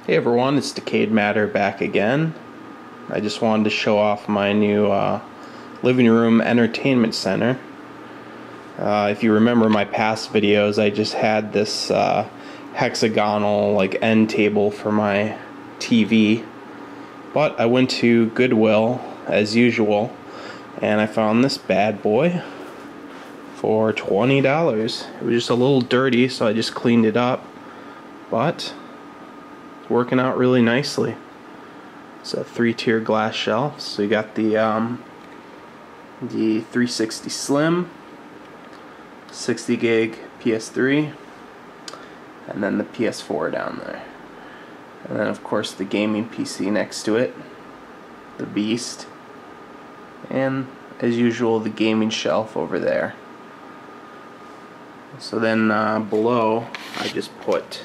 Hey everyone, it's Decayed Matter back again. I just wanted to show off my new living room entertainment center. If you remember my past videos, I just had this hexagonal like end table for my TV. But I went to Goodwill as usual and I found this bad boy for $20. It was just a little dirty, so I just cleaned it up. But working out really nicely. It's a 3-tier glass shelf. So you got the 360 Slim, 60 gig PS3, and then the PS4 down there. And then of course the gaming PC next to it, the Beast, and as usual the gaming shelf over there. So then below I just put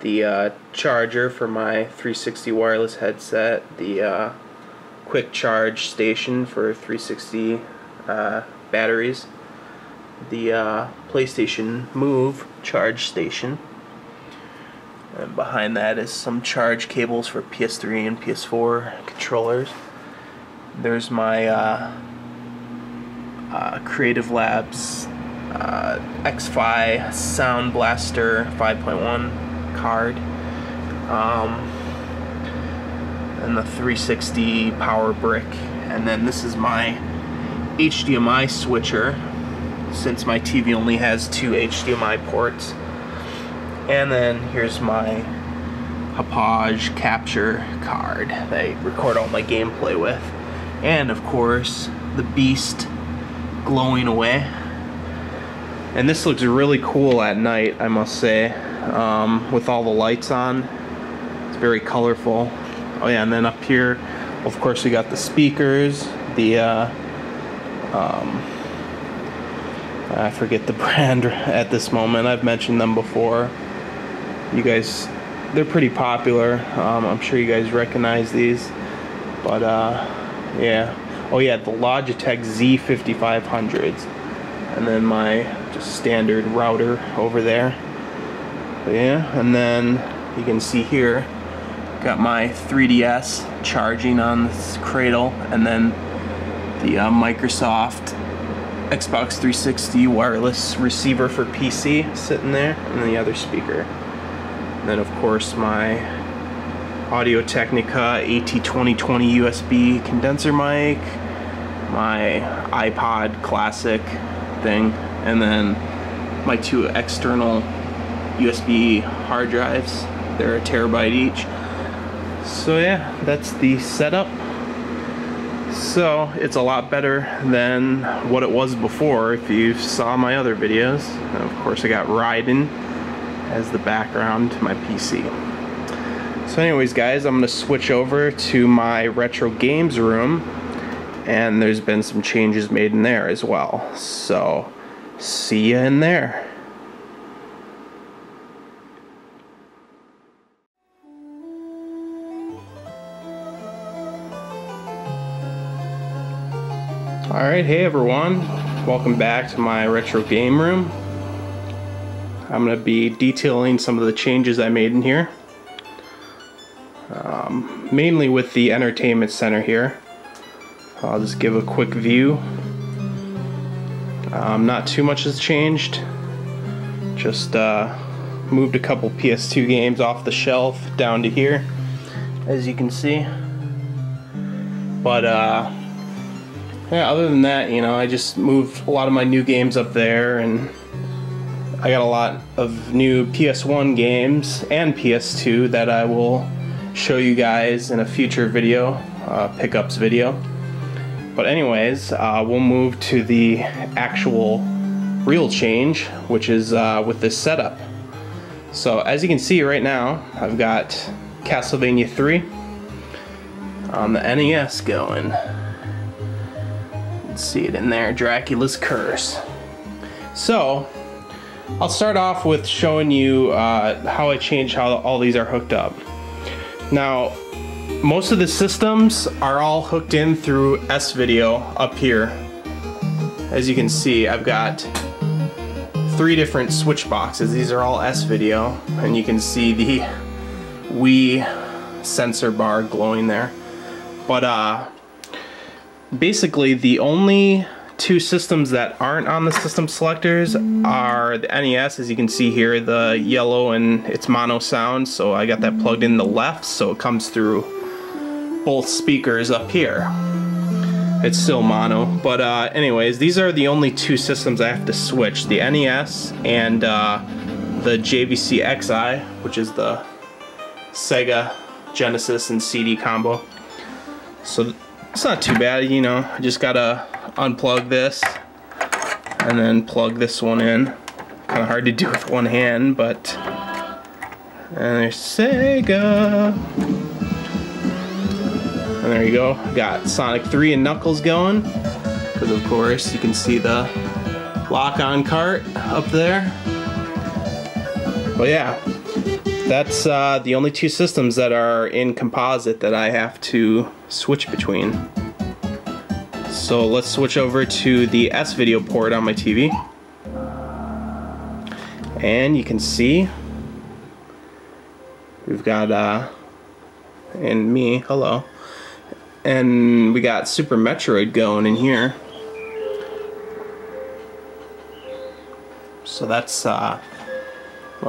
the charger for my 360 wireless headset, the quick charge station for 360 batteries, the PlayStation Move charge station, and behind that is some charge cables for PS3 and PS4 controllers. There's my Creative Labs X-Fi Sound Blaster 5.1 card, and the 360 power brick, and then this is my HDMI switcher since my TV only has 2 HDMI ports, and then here's my Hauppauge capture card that I record all my gameplay with, and of course the Beast glowing away. And this looks really cool at night, I must say, with all the lights on. It's very colorful. Oh yeah, and then up here, of course, we got the speakers, the I forget the brand at this moment. I've mentioned them before. You guys, they're pretty popular. I'm sure you guys recognize these. But yeah. Oh yeah, the Logitech Z5500s. And then my just standard router over there. But yeah, and then you can see here, got my 3DS charging on this cradle, and then the Microsoft Xbox 360 wireless receiver for PC sitting there, and then the other speaker. And then of course my Audio-Technica AT2020 USB condenser mic, my iPod Classic thing, and then my 2 external USB hard drives. They're 1 terabyte each. So yeah, that's the setup. So it's a lot better than what it was before if you saw my other videos. And of course I got Raiden as the background to my PC. So anyways guys, I'm going to switch over to my retro games room, and there's been some changes made in there as well. So see ya in there. Alright, hey everyone, welcome back to my retro game room. I'm going to be detailing some of the changes I made in here, mainly with the entertainment center here. I'll just give a quick view. Not too much has changed, just moved a couple PS2 games off the shelf down to here, as you can see. But yeah, other than that, you know, I just moved a lot of my new games up there, and I got a lot of new PS1 games and PS2 that I will show you guys in a future video, pickups video. But anyways, we'll move to the actual real change, which is with this setup. So as you can see right now, I've got Castlevania 3 on the NES going. See it in there, Dracula's Curse. So I'll start off with showing you how I changed how all these are hooked up. Now most of the systems are all hooked in through S-Video up here. As you can see, I've got 3 different switch boxes. These are all S-Video, and you can see the Wii sensor bar glowing there. But basically the only 2 systems that aren't on the system selectors are the NES, as you can see here, the yellow and its mono sound, so I got that plugged in the left so it comes through both speakers up here. It's still mono, but anyways, these are the only 2 systems I have to switch, the NES and the JVC XI, which is the Sega Genesis and CD combo. So it's not too bad, you know. I just gotta unplug this and then plug this one in. Kind of hard to do with one hand, but and there's Sega. And there you go. Got Sonic 3 and Knuckles going, because of course you can see the lock-on cart up there. But yeah, that's the only 2 systems that are in composite that I have to switch between. So let's switch over to the S-Video port on my TV. And you can see we've got and me, hello. And we got Super Metroid going in here. So that's well,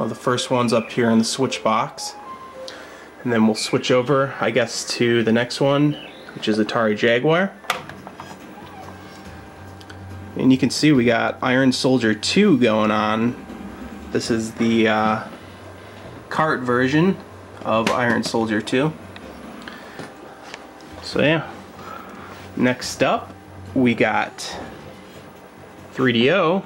the first one's up here in the switch box. And then we'll switch over, I guess, to the next one, which is Atari Jaguar. And you can see we got Iron Soldier 2 going on. This is the kart version of Iron Soldier 2. So yeah, next up we got 3DO.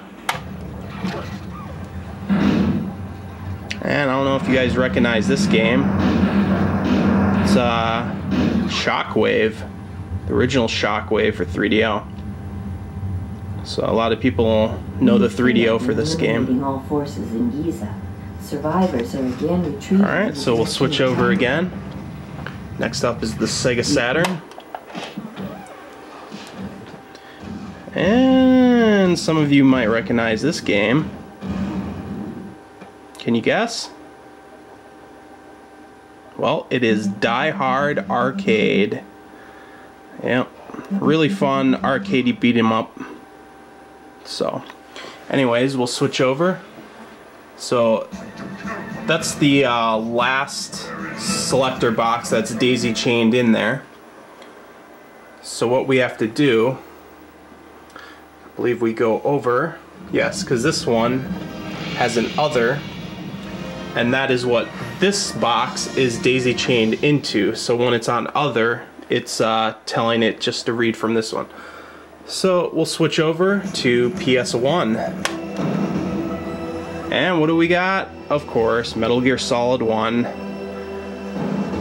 And I don't know if you guys recognize this game. It's Shockwave, the original Shockwave for 3DO. So a lot of people know the 3DO for this game. All forces in Giza. Survivors are again retrieved. All right, so we'll switch over again. Next up is the Sega Saturn. And some of you might recognize this game. Can you guess? Well, it is Die Hard Arcade. Yep, really fun arcadey beat 'em up. So, anyways, we'll switch over. So, that's the last selector box that's daisy chained in there. So what we have to do, I believe we go over, yes, because this one has an other, and that is what this box is daisy chained into. So when it's on other, it's telling it just to read from this one. So we'll switch over to PS1. And what do we got? Of course, Metal Gear Solid 1.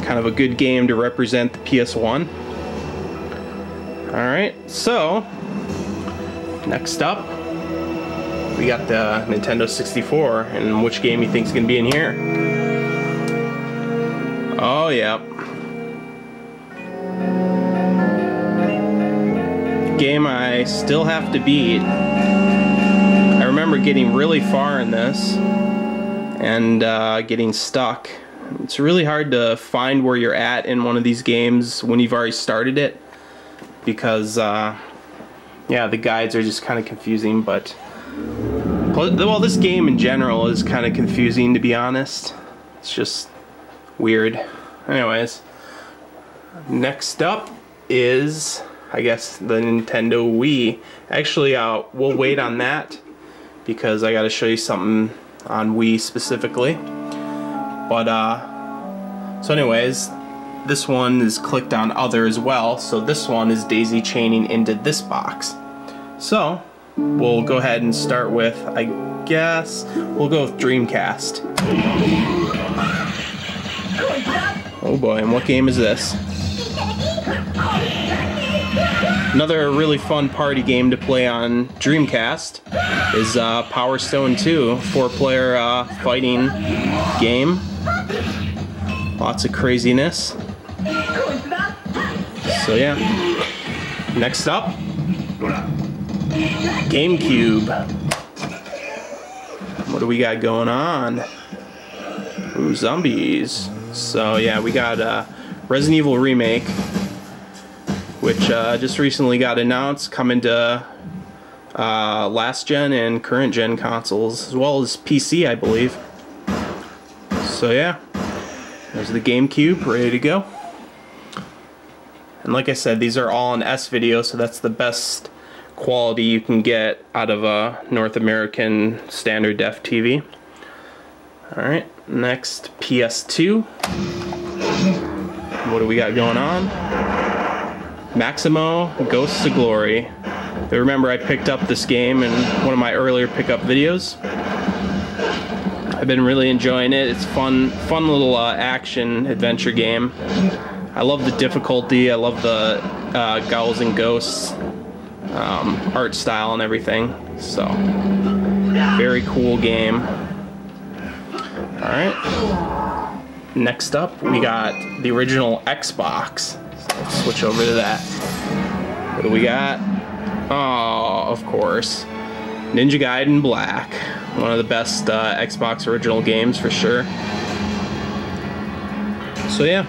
Kind of a good game to represent the PS1. Alright, so next up we got the Nintendo 64, and which game you think is going to be in here? Oh yeah, game I still have to beat. I remember getting really far in this and getting stuck. It's really hard to find where you're at in one of these games when you've already started it, because yeah, the guides are just kind of confusing. But well, this game in general is kind of confusing, to be honest. It's just weird. Anyways, next up is, I guess, the Nintendo Wii. Actually, we'll wait on that because I gotta show you something on Wii specifically. But so anyways, this one is clicked on other as well, so this one is daisy chaining into this box. So we'll go ahead and start with, I guess we'll go with Dreamcast. Oh boy, and what game is this? Another really fun party game to play on Dreamcast is Power Stone 2, 4-player fighting game. Lots of craziness. So yeah, next up, GameCube. What do we got going on? Ooh, zombies. So yeah, we got Resident Evil Remake, which just recently got announced, coming to last gen and current gen consoles, as well as PC, I believe. So yeah, there's the GameCube ready to go. And like I said, these are all in S-Video, so that's the best quality you can get out of a North American standard def TV. Alright, next PS2. What do we got going on? Maximo Ghosts of Glory. I remember I picked up this game in one of my earlier pickup videos. I've been really enjoying it. It's fun little action adventure game. I love the difficulty. I love the ghouls and ghosts art style and everything. So, very cool game. Alright. Next up, we got the original Xbox. So let's switch over to that. What do we got? Oh, of course. Ninja Gaiden Black. One of the best Xbox original games for sure. So yeah.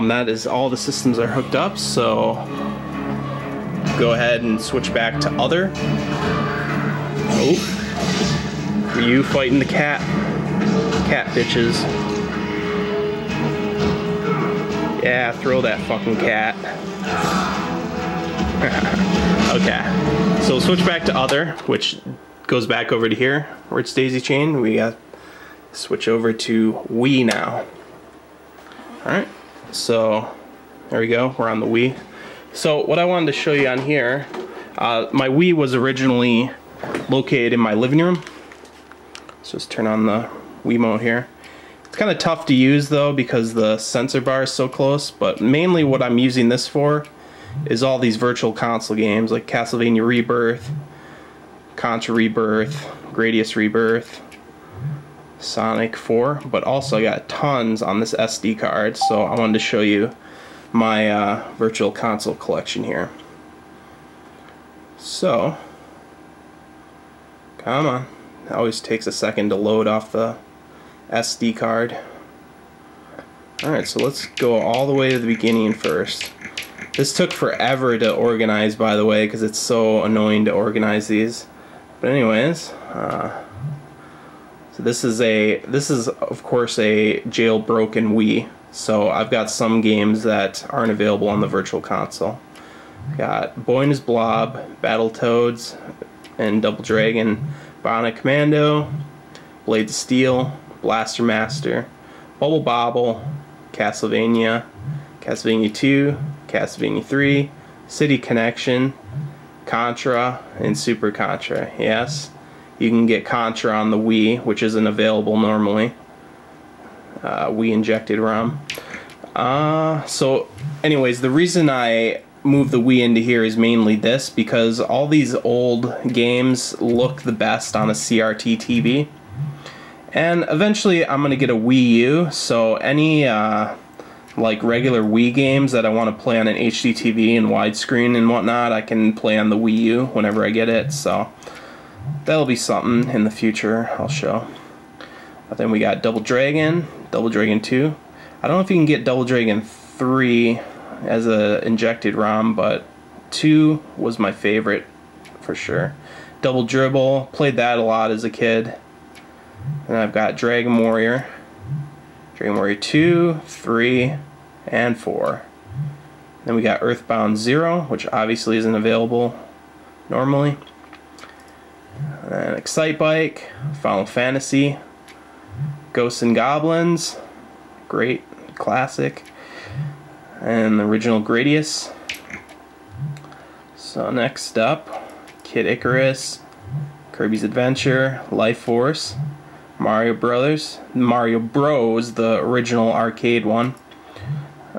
That is all the systems are hooked up, so go ahead and switch back to other. Oh, for you fighting the cat bitches. Yeah, throw that fucking cat. Okay, so switch back to other, which goes back over to here where it's daisy chain. We got switch over to Wii now. Alright, so there we go, we're on the Wii. So what I wanted to show you on here, my Wii was originally located in my living room. So let's turn on the Wiimote here. It's kind of tough to use though because the sensor bar is so close, but mainly what I'm using this for is all these virtual console games like Castlevania Rebirth, Contra Rebirth, Gradius Rebirth, Sonic 4, but also I got tons on this SD card, so I wanted to show you my virtual console collection here. So, come on. It always takes a second to load off the SD card. Alright, so let's go all the way to the beginning first. This took forever to organize, by the way, because it's so annoying to organize these. But anyways, so this is of course a jailbroken Wii. So I've got some games that aren't available on the virtual console. Got Boy and His Blob, Battletoads, and Double Dragon, Bionic Commando, Blades of Steel, Blaster Master, Bubble Bobble, Castlevania, Castlevania 2, Castlevania 3, City Connection, Contra, and Super Contra. Yes, you can get Contra on the Wii, which isn't available normally. Wii injected ROM. So anyways, the reason I moved the Wii into here is mainly this, because all these old games look the best on a CRT TV. And eventually I'm gonna get a Wii U, so any like regular Wii games that I want to play on an HD TV and widescreen and whatnot, I can play on the Wii U whenever I get it, so that'll be something in the future I'll show. But then we got Double Dragon 2. I don't know if you can get Double Dragon 3 as a injected ROM, but 2 was my favorite for sure. Double Dribble, played that a lot as a kid. And I've got Dragon Warrior 2, 3, and 4. Then we got Earthbound 0, which obviously isn't available normally. And Excite Bike, Final Fantasy, Ghosts and Goblins, great classic, and the original Gradius. So next up, Kid Icarus, Kirby's Adventure, Life Force, Mario Bros, the original arcade one.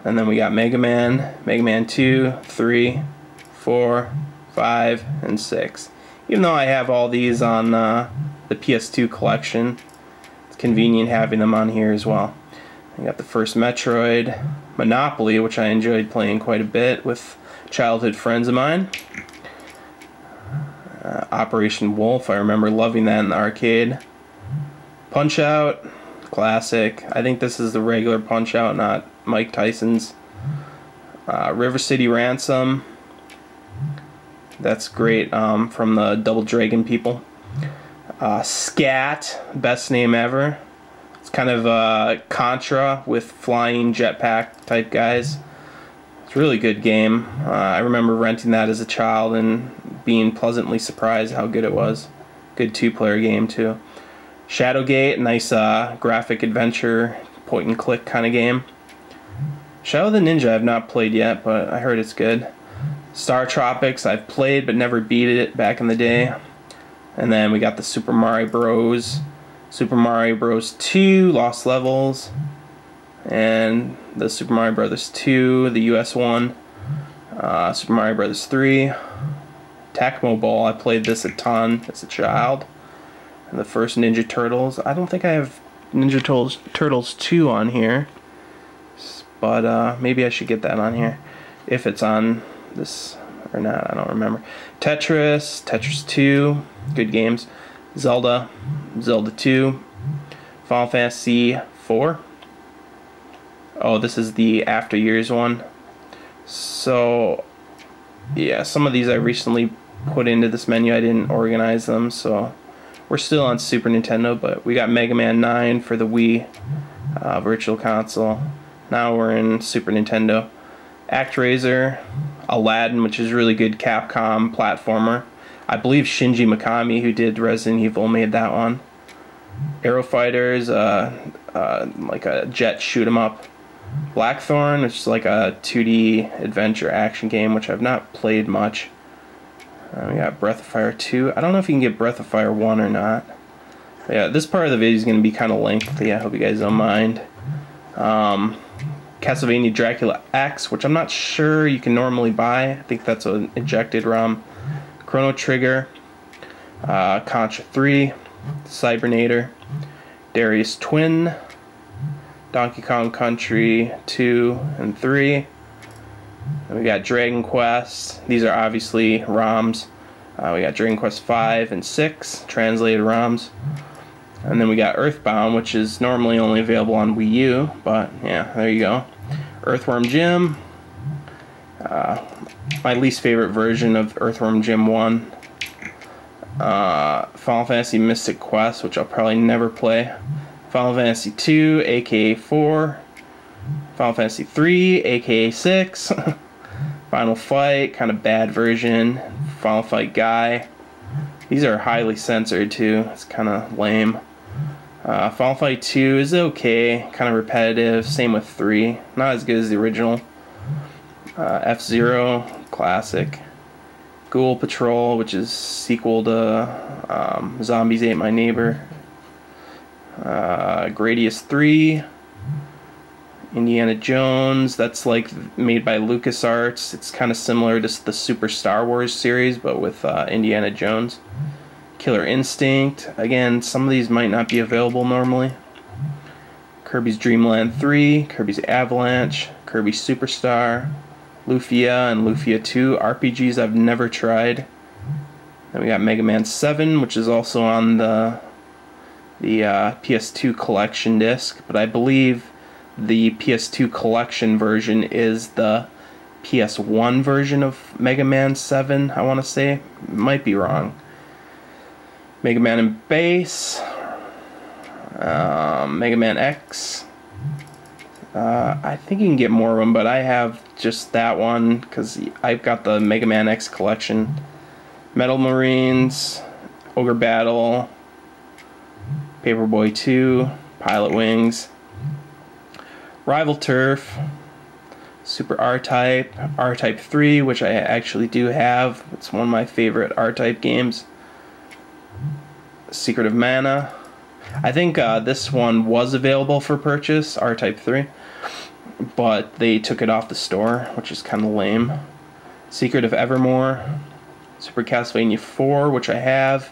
And then we got Mega Man 2, 3, 4, 5, and 6. Even though I have all these on the PS2 collection, it's convenient having them on here as well. I got the first Metroid, Monopoly, which I enjoyed playing quite a bit with childhood friends of mine. Operation Wolf, I remember loving that in the arcade. Punch-Out, classic. I think this is the regular Punch-Out, not Mike Tyson's. River City Ransom, that's great, from the Double Dragon people. Scat, best name ever. It's kind of Contra with flying jetpack type guys. It's a really good game. I remember renting that as a child and being pleasantly surprised how good it was. Good two-player game too. Shadowgate, nice graphic adventure, point and click kind of game. Shadow the Ninja I've not played yet, but I heard it's good. Star Tropics I've played but never beat it back in the day. And then we got the Super Mario Bros. Super Mario Bros. 2, Lost Levels. And the Super Mario Bros. 2, the US one. Super Mario Bros. 3. Tecmo Bowl, I played this a ton as a child. And the first Ninja Turtles. I don't think I have Ninja Turtles 2 on here. But maybe I should get that on here. If it's on this or not, I don't remember. Tetris, Tetris 2, good games. Zelda, Zelda 2. Final Fantasy 4. Oh, this is the After Years one. So, yeah, some of these I recently put into this menu. I didn't organize them, so we're still on Super Nintendo, but we got Mega Man 9 for the Wii Virtual Console. Now we're in Super Nintendo. ActRaiser, Aladdin, which is really good Capcom platformer. I believe Shinji Mikami, who did Resident Evil, made that one. Aero Fighters, like a jet shoot 'em up. Blackthorn, which is like a 2D adventure action game, which I've not played much. We got Breath of Fire 2. I don't know if you can get Breath of Fire 1 or not. But yeah, this part of the video is going to be kind of lengthy. I hope you guys don't mind. Castlevania Dracula X, which I'm not sure you can normally buy. I think that's an injected ROM. Chrono Trigger, Contra 3, Cybernator, Darius Twin, Donkey Kong Country 2 and 3. And we got Dragon Quest. These are obviously ROMs. We got Dragon Quest 5 and 6, translated ROMs. And then we got Earthbound, which is normally only available on Wii U, but yeah, there you go. Earthworm Jim. My least favorite version of Earthworm Jim 1. Final Fantasy Mystic Quest, which I'll probably never play. Final Fantasy 2, aka 4. Final Fantasy 3, aka 6. Final Fight, kind of bad version. Final Fight Guy. These are highly censored too. It's kind of lame. Final Fight 2 is okay, kind of repetitive. Same with 3, not as good as the original. F-Zero, classic. Ghoul Patrol, which is sequel to Zombies Ate My Neighbor. Gradius 3. Indiana Jones, that's like made by LucasArts. It's kind of similar to the Super Star Wars series, but with Indiana Jones. Killer Instinct, again, some of these might not be available normally. Kirby's Dream Land 3, Kirby's Avalanche, Kirby Superstar, Lufia and Lufia 2, RPGs I've never tried. Then we got Mega Man 7, which is also on the PS2 collection disc, but I believe the PS2 collection version is the PS1 version of Mega Man 7, I want to say. Might be wrong. Mega Man in Base, Mega Man X. I think you can get more of them, but I have just that one because I've got the Mega Man X collection. Metal Marines, Ogre Battle, Paperboy 2, Pilot Wings, Rival Turf, Super R-Type, R-Type 3, which I actually do have. It's one of my favorite R-Type games. Secret of Mana. I think this one was available for purchase, R-Type 3, but they took it off the store, which is kind of lame. Secret of Evermore, Super Castlevania 4, which I have,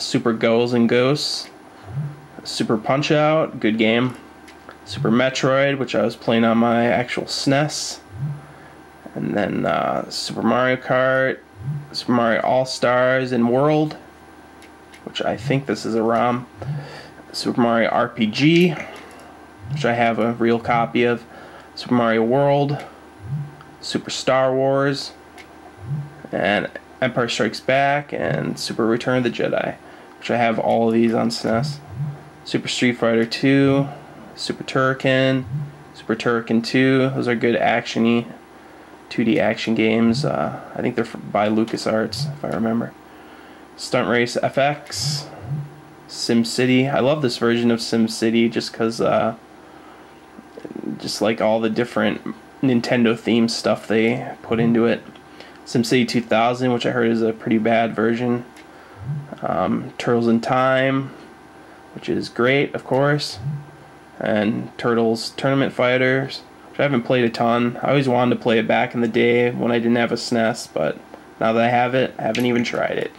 Super Ghouls and Ghosts, Super Punch-Out, good game, Super Metroid, which I was playing on my actual SNES, and then Super Mario Kart, Super Mario All-Stars and World, which I think this is a ROM. Super Mario RPG, which I have a real copy of. Super Mario World, Super Star Wars, and Empire Strikes Back, and Super Return of the Jedi, which I have all of these on SNES. Super Street Fighter 2, Super Turrican 2. Those are good action-y 2D action games. I think they're by LucasArts, if I remember. Stunt Race FX, SimCity. I love this version of SimCity just because, just like all the different Nintendo themed stuff they put into it. SimCity 2000, which I heard is a pretty bad version. Turtles in Time, which is great, of course. And Turtles Tournament Fighters, which I haven't played a ton. I always wanted to play it back in the day when I didn't have a SNES, but now that I have it, I haven't even tried it.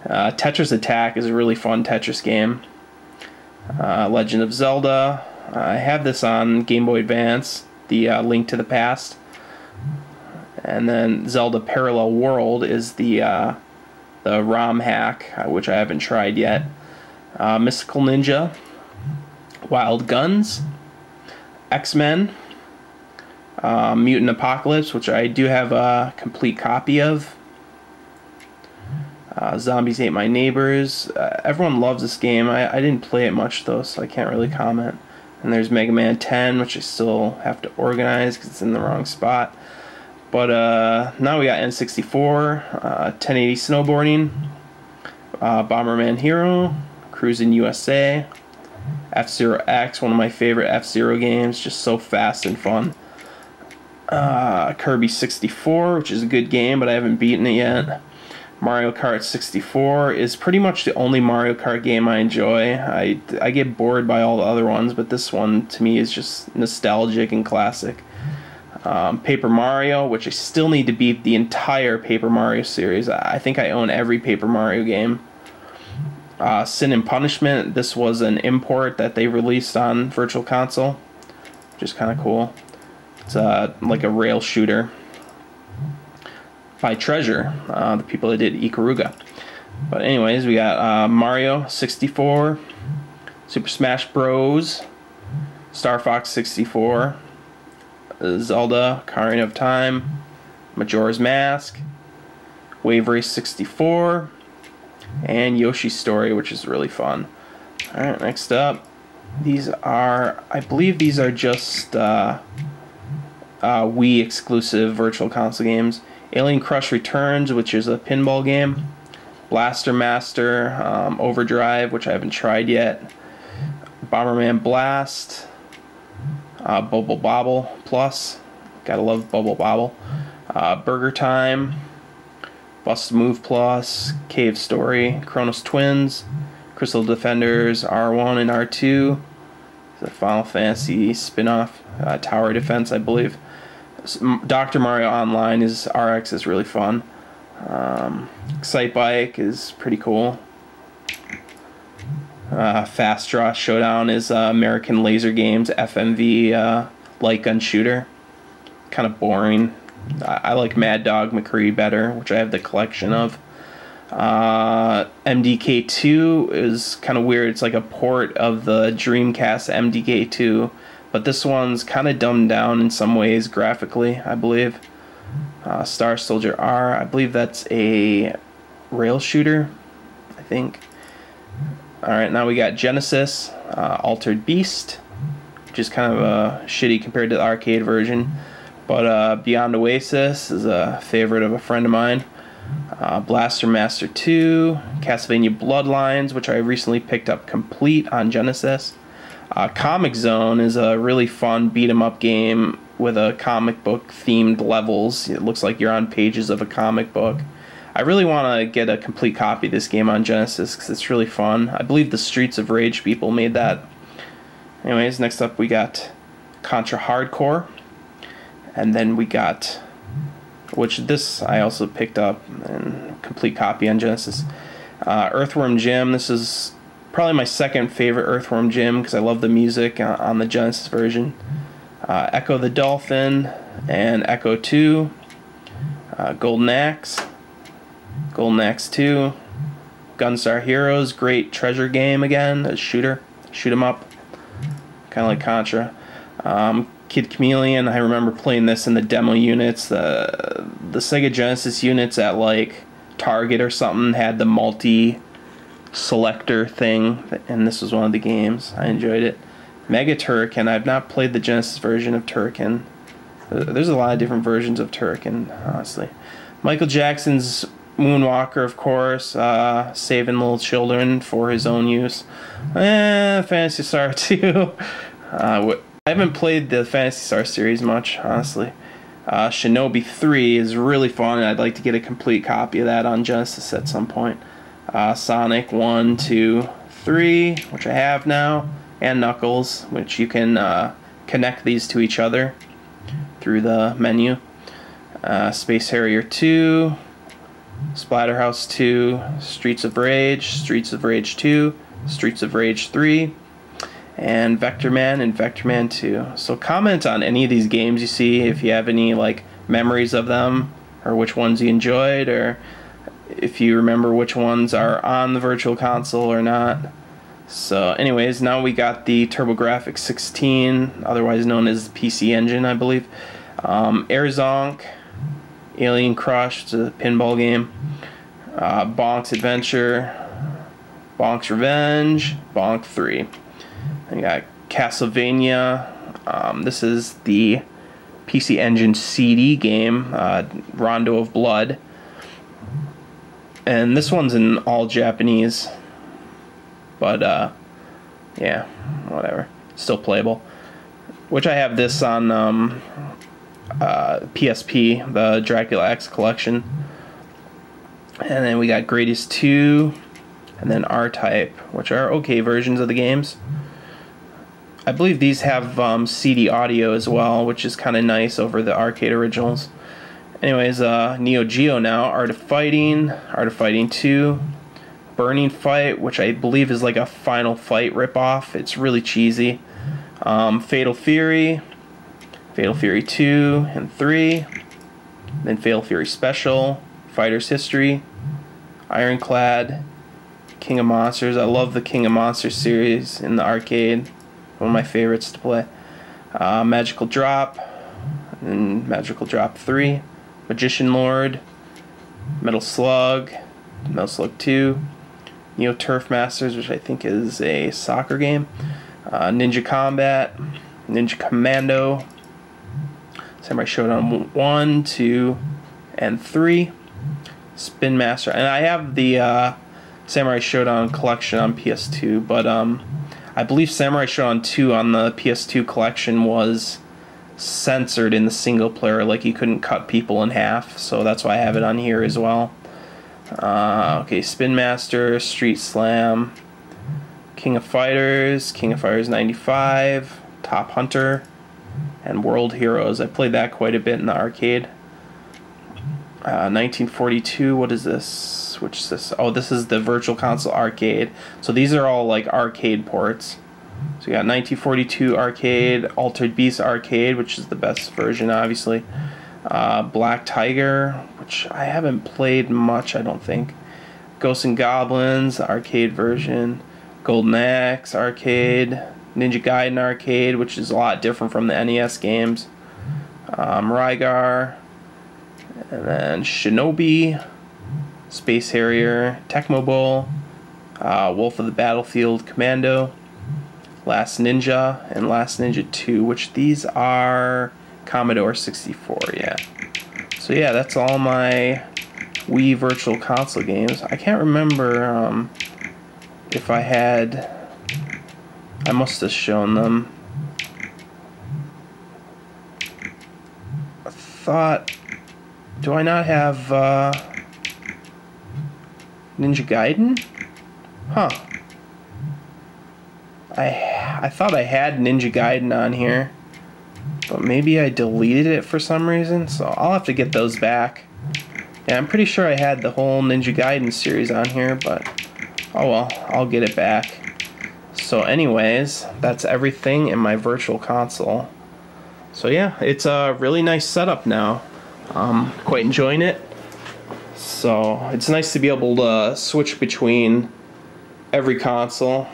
Tetris Attack is a really fun Tetris game. Legend of Zelda. I have this on Game Boy Advance, the Link to the Past. And then Zelda Parallel World is the ROM hack, which I haven't tried yet. Mystical Ninja, Wild Guns, X-Men, Mutant Apocalypse, which I do have a complete copy of. Zombies Ate My Neighbors. Everyone loves this game. I didn't play it much though, so I can't really comment. And there's Mega Man 10, which I still have to organize because it's in the wrong spot. But now we got N64, 1080 Snowboarding, Bomberman Hero, Cruising USA, F-Zero X, one of my favorite F-Zero games, just so fast and fun. Kirby 64, which is a good game, but I haven't beaten it yet. Mario Kart 64 is pretty much the only Mario Kart game I enjoy. I get bored by all the other ones, but this one to me is just nostalgic and classic. Paper Mario, which I still need to beat the entire Paper Mario series. I think I own every Paper Mario game. Sin and Punishment, this was an import that they released on Virtual Console, which is kind of cool. It's like a rail shooter by Treasure, the people that did Ikaruga. But anyways, we got Mario 64, Super Smash Bros, Star Fox 64, Zelda Ocarina of Time, Majora's Mask, Wave Race 64, and Yoshi's Story, which is really fun. Alright, next up, these are, I believe these are just Wii exclusive Virtual Console games. Alien Crush Returns, which is a pinball game. Blaster Master, Overdrive, which I haven't tried yet. Bomberman Blast, Bubble Bobble Plus, gotta love Bubble Bobble. Burger Time, Bust Move Plus, Cave Story, Chronos Twins, Crystal Defenders R1 and R2, the Final Fantasy spin-off, Tower Defense, I believe. Dr. Mario Online is RX is really fun. Excite Bike is pretty cool. Fast Draw Showdown is American Laser Games FMV light gun shooter. Kind of boring. I like Mad Dog McCree better, which I have the collection of. MDK2 is kind of weird. It's like a port of the Dreamcast MDK2, but this one's kind of dumbed down in some ways graphically, I believe. Star Soldier R, I believe that's a rail shooter, I think. Alright, now we got Genesis, Altered Beast, which is kind of shitty compared to the arcade version. But Beyond Oasis is a favorite of a friend of mine. Blaster Master 2, Castlevania Bloodlines, which I recently picked up complete on Genesis. Comic Zone is a really fun beat-em-up game with a comic book themed levels. It looks like you're on pages of a comic book. I really want to get a complete copy of this game on Genesis because it's really fun. I believe the Streets of Rage people made that. Anyways, next up we got Contra Hardcore. And then we got, which this I also picked up and complete copy on Genesis. Earthworm Jim. This is probably my second favorite Earthworm Jim because I love the music on the Genesis version. Echo the Dolphin and Echo 2. Golden Axe. Golden Axe 2. Gunstar Heroes, great treasure game again, a shooter, shoot 'em up, kind of like Contra. Kid Chameleon, I remember playing this in the demo units. The Sega Genesis units at like Target or something had the multi-selector thing, and this was one of the games. I enjoyed it. Mega Turrican, I've not played the Genesis version of Turrican. There's a lot of different versions of Turrican, honestly. Michael Jackson's Moonwalker, of course, saving little children for his own use. Phantasy Star 2. I haven't played the Phantasy Star series much, honestly. Shinobi 3 is really fun, and I'd like to get a complete copy of that on Genesis at some point. Sonic 1, 2, 3, which I have now, and Knuckles, which you can connect these to each other through the menu. Space Harrier 2. Splatterhouse 2, Streets of Rage 2, Streets of Rage 3, and Vector Man and Vector Man 2. So comment on any of these games you see, if you have any like memories of them, or which ones you enjoyed, or if you remember which ones are on the Virtual Console or not. So anyways, now we got the TurboGrafx 16, otherwise known as the PC Engine, I believe. Air Zonk, Alien Crush, it's a pinball game. Bonk's Adventure, Bonk's Revenge, Bonk 3. And you got Castlevania. This is the PC Engine CD game, Rondo of Blood. And this one's in all Japanese. But, yeah, whatever. Still playable. Which I have this on PSP, the Dracula X collection. And then we got Gradius 2, and then R-Type, which are okay versions of the games. I believe these have CD audio as well, which is kind of nice over the arcade originals. Anyways, Neo Geo now, Art of Fighting 2, Burning Fight, which I believe is like a Final Fight ripoff. It's really cheesy. Fatal Fury 2 and 3, then Fatal Fury Special, Fighter's History, Ironclad, King of Monsters. I love the King of Monsters series in the arcade, one of my favorites to play. Magical Drop, and Magical Drop 3, Magician Lord, Metal Slug 2, Neo Turf Masters, which I think is a soccer game, Ninja Combat, Ninja Commando, Samurai Shodown 1, 2, and 3, Spin Master, and I have the Samurai Shodown collection on PS2, but I believe Samurai Shodown 2 on the PS2 collection was censored in the single player, like you couldn't cut people in half, so that's why I have it on here as well. Okay, Spin Master, Street Slam, King of Fighters 95, Top Hunter, and World Heroes. I played that quite a bit in the arcade. 1942, what is this? Which is this? Oh, this is the Virtual Console arcade. So these are all like arcade ports. So you got 1942 arcade, Altered Beast arcade, which is the best version, obviously. Black Tiger, which I haven't played much, I don't think. Ghosts and Goblins arcade version. Golden Axe arcade. Ninja Gaiden arcade, which is a lot different from the NES games. Rygar. And then Shinobi, Space Harrier, Tecmo Bowl, Wolf of the Battlefield Commando, Last Ninja, and Last Ninja 2, which these are Commodore 64, yeah. So yeah, that's all my Wii Virtual Console games. I can't remember if I had... I must have shown them. I thought... Do I not have Ninja Gaiden? Huh. I thought I had Ninja Gaiden on here, but maybe I deleted it for some reason, so I'll have to get those back. Yeah, I'm pretty sure I had the whole Ninja Gaiden series on here, but oh well, I'll get it back. So anyways, that's everything in my Virtual Console. So yeah, it's a really nice setup now. Quite enjoying it. So it's nice to be able to switch between every console.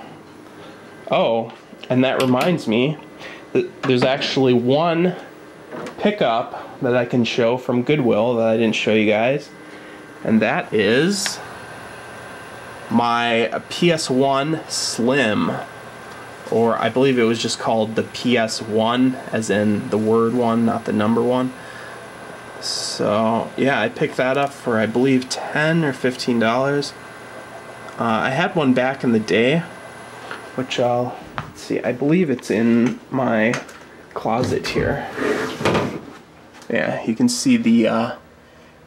Oh, and that reminds me that there's actually one pickup that I can show from Goodwill that I didn't show you guys, and that is my PS1 Slim, or I believe it was just called the PS1, as in the word one, not the number one. So yeah, I picked that up for I believe $10 or $15. I had one back in the day, which let's see, I believe it's in my closet here. Yeah, you can see the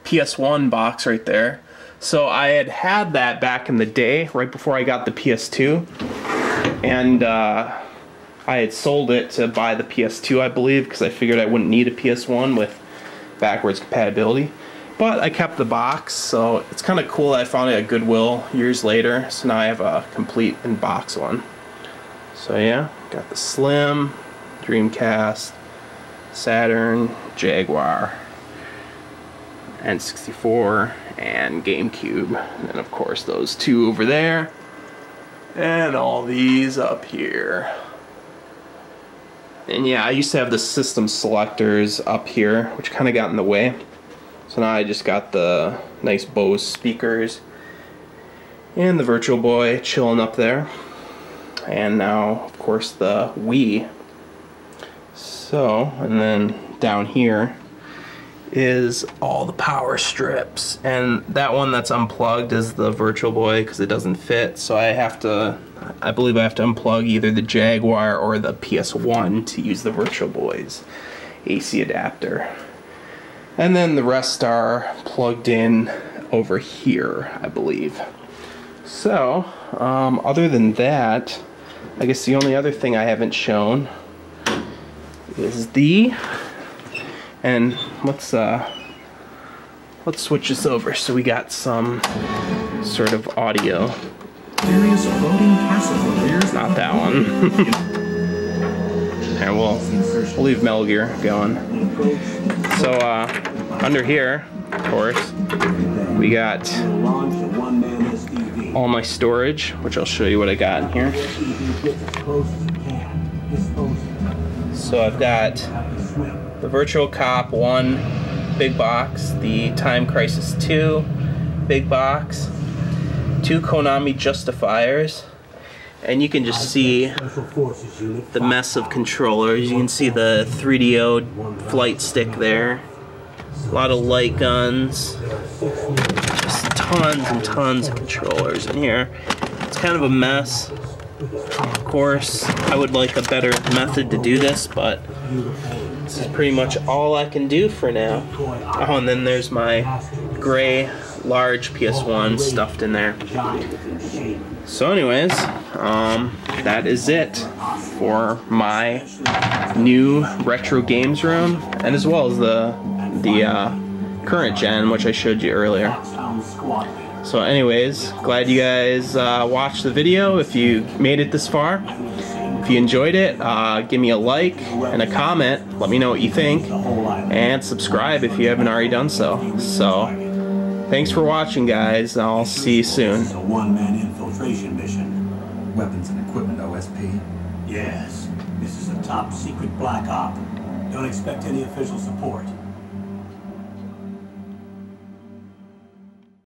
PS1 box right there. So I had that back in the day, right before I got the PS2, and I had sold it to buy the PS2, I believe, because I figured I wouldn't need a PS1 with backwards compatibility. But I kept the box, so it's kind of cool that I found it at Goodwill years later. So now I have a complete in-box one. So yeah, got the Slim, Dreamcast, Saturn, Jaguar, N64, and GameCube. And of course those two over there, and all these up here. And yeah, I used to have the system selectors up here, which kind of got in the way. So now I just got the nice Bose speakers and the Virtual Boy chilling up there. And now, of course, the Wii. So, and then down here is all the power strips. And that one that's unplugged is the Virtual Boy because it doesn't fit. So I believe I have to unplug either the Jaguar or the PS1 to use the Virtual Boy's AC adapter. And then the rest are plugged in over here, I believe. So, other than that, I guess the only other thing I haven't shown is and let's switch this over so we got some sort of audio. Not that one. And we'll leave Metal Gear going. So under here, of course, we got all my storage, which I'll show you what I got in here. So I've got the Virtual Cop 1 big box, the Time Crisis 2 big box, 2 Konami Justifiers, and you can just see the mess of controllers. You can see the 3DO flight stick there, a lot of light guns, just tons and tons of controllers in here. It's kind of a mess. Of course, I would like a better method to do this, but this is pretty much all I can do for now. Oh, and then there's my gray large PS1 stuffed in there. So anyways, that is it for my new retro games room, and as well as the current gen, which I showed you earlier. So anyways, glad you guys watched the video. If you made it this far, if you enjoyed it, give me a like and a comment. Let me know what you think, and subscribe if you haven't already done so. So thanks for watching, guys. I'll see you soon. It's a one-man infiltration mission. Weapons and equipment OSP? Yes. This is a top secret black op. Don't expect any official support.